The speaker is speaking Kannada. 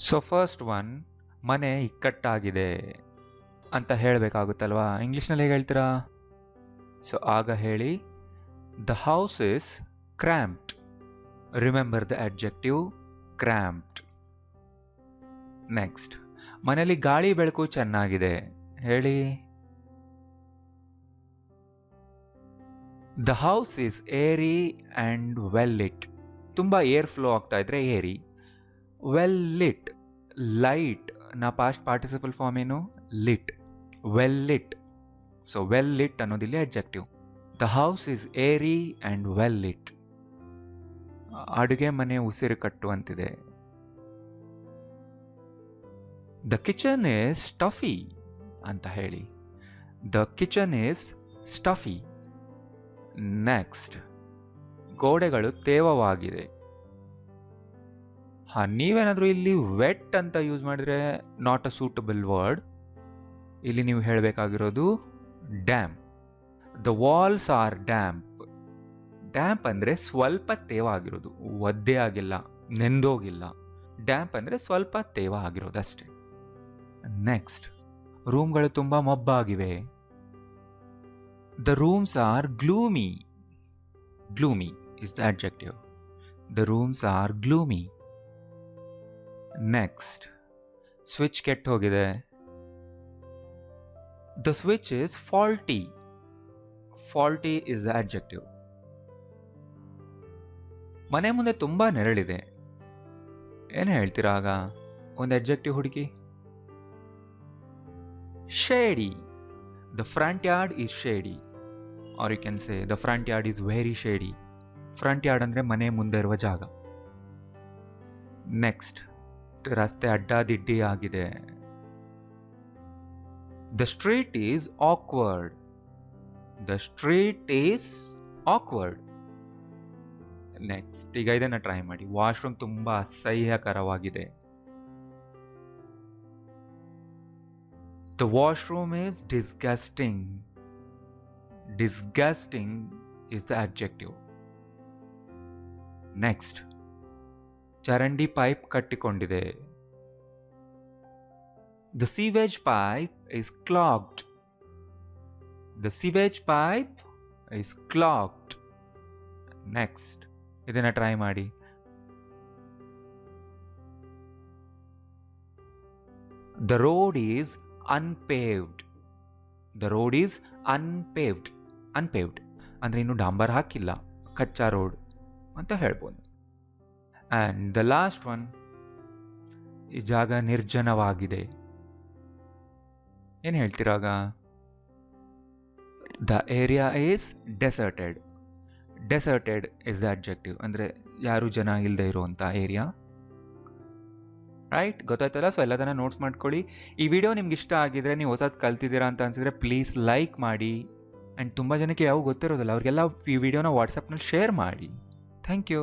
ಸೊ ಫಸ್ಟ್ ಒನ್, ಮನೆ ಇಕ್ಕಟ್ಟಾಗಿದೆ ಅಂತ ಹೇಳಬೇಕಾಗುತ್ತಲ್ವಾ. ಇಂಗ್ಲೀಷ್ನಲ್ಲಿ ಹೇಗೆ ಹೇಳ್ತೀರಾ? ಸೊ ಆಗ ಹೇಳಿ, the house is cramped. Remember the adjective cramped. Next, ಮನೆಯಲ್ಲಿ ಗಾಳಿ ಬೆಳಕು ಚೆನ್ನಾಗಿದೆ. ಹೇಳಿ, the house is airy and well lit. ತುಂಬ ಏರ್ ಫ್ಲೋ ಆಗ್ತಾ ಇದ್ರೆ ಏರಿ. ವೆಲ್ ಲಿಟ್, ಲೈಟ್ ನಾ ಪಾಸ್ಟ್ ಪಾರ್ಟಿಸಿಪಲ್ ಫಾರ್ಮ್ ಏನು? Lit. Well lit. So well lit ಅನ್ನೋದಿಲ್ಲಿ adjective. The house is airy and well lit. ಅಡುಗೆ ಮನೆ ಉಸಿರು ಕಟ್ಟುವಂತಿದೆ. ದ ಕಿಚನ್ ಈಸ್ ಸ್ಟಫಿ ಅಂತ ಹೇಳಿ. The kitchen is stuffy. Next, ಗೋಡೆಗಳು ತೇವವಾಗಿದೆ. ನೀವೇನಾದರೂ ಇಲ್ಲಿ ವೆಟ್ ಅಂತ ಯೂಸ್ ಮಾಡಿದ್ರೆ ನಾಟ್ ಅ ಸೂಟಬಲ್ ವರ್ಡ್. ಇಲ್ಲಿ ನೀವು ಹೇಳಬೇಕಾಗಿರೋದು damp. The walls are damp. Damp ಅಂದರೆ ಸ್ವಲ್ಪ ತೇವ ಆಗಿರೋದು, ಒದ್ದೆ ಆಗಿಲ್ಲ, ನೆಂದೋಗಿಲ್ಲ. ಡ್ಯಾಂಪ್ ಅಂದರೆ ಸ್ವಲ್ಪ ತೇವ ಆಗಿರೋದು ಅಷ್ಟೇ. ನೆಕ್ಸ್ಟ್, ರೂಮ್ಗಳು ತುಂಬ ಮೊಬ್ಬಾಗಿವೆ. The rooms are gloomy. Gloomy is the adjective. The rooms are gloomy. Next, switch ಕೆಟ್ಟು ಹೋಗಿದೆ. The switch is faulty. Faulty is the adjective. ಮನೆ ಮುಂದೆ ತುಂಬ ನೆರಳಿದೆ. ಏನು ಹೇಳ್ತೀರಾ ಆಗ? ಒಂದು ಅಡ್ಜೆಕ್ಟಿವ್ ಹುಡುಕಿ. Shady. The front yard is shady. Or you can say the front yard is very shady. Front yard ಅಂದರೆ ಮನೆ ಮುಂದೆ ಇರುವ ಜಾಗ. ನೆಕ್ಸ್ಟ್, ರಸ್ತೆ ಅಡ್ಡಾದಿಡ್ಡಿ ಆಗಿದೆ. The street is awkward. The street is awkward. Next, ಈಗ ಇದನ್ನು ಟ್ರೈ ಮಾಡಿ. ವಾಶ್ರೂಮ್ ತುಂಬ ಅಸಹ್ಯಕರವಾಗಿದೆ. The washroom is disgusting. Disgusting is the adjective. Next, ಚರಂಡಿ ಪೈಪ್ ಕಟ್ಟಿಕೊಂಡಿದೆ. The sewage pipe is clogged. The sewage pipe is clogged. Next, ಇದನ್ನು ಟ್ರೈ ಮಾಡಿ. The road is unpaved. The road is unpaved. Unpaved ಅಂದರೆ ಇನ್ನು ಡಾಂಬರ್ ಹಾಕಿಲ್ಲ, ಕಚ್ಚಾ ರೋಡ್ ಅಂತ ಹೇಳ್ಬೋದು. ಆ್ಯಂಡ್ ದ ಲಾಸ್ಟ್ ಒನ್, ಈ ಜಾಗ ನಿರ್ಜನವಾಗಿದೆ. ಏನು ಹೇಳ್ತೀರಾಗ? The area is deserted. Deserted is the adjective. ಅಂದರೆ ಯಾರು ಜನ ಇಲ್ಲದೆ ಇರುವಂಥ ಏರಿಯಾ. ರೈಟ್, ಗೊತ್ತಾಯ್ತಲ್ಲ? ಸೊ ಎಲ್ಲದನ್ನ ನೋಟ್ಸ್ ಮಾಡ್ಕೊಳ್ಳಿ. ಈ ವಿಡಿಯೋ ನಿಮ್ಗೆ ಇಷ್ಟ ಆಗಿದ್ರೆ, ನೀವು ಹೊಸದು ಕಲ್ತಿದ್ದೀರಾ ಅಂತ ಅನಿಸಿದ್ರೆ ಪ್ಲೀಸ್ ಲೈಕ್ ಮಾಡಿ. ಆ್ಯಂಡ್ ತುಂಬ ಜನಕ್ಕೆ ಯಾವ ಗೊತ್ತಿರೋದಿಲ್ಲ, ಅವ್ರಿಗೆಲ್ಲ ಈ ವಿಡಿಯೋನ ವಾಟ್ಸಪ್ನಲ್ಲಿ ಶೇರ್ ಮಾಡಿ. Thank you.